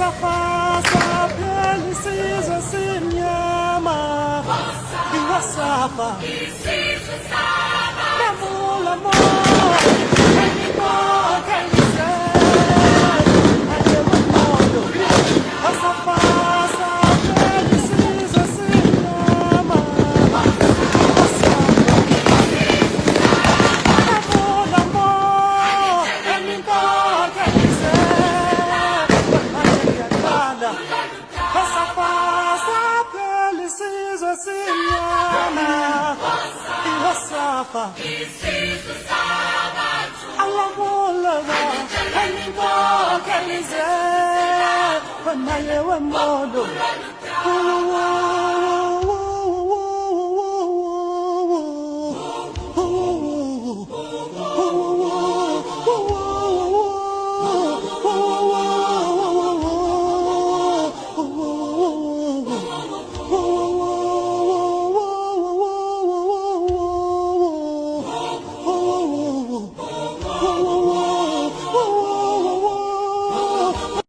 Safa sapel sizo sinyama Iwasafa Namula mo Kaniko kanise Ayewa modo Safa sapel sizo sinyama Iwasafa Namula mo Kaniko kanise Safa Allah mola Kaniko kanise Panaye wa modo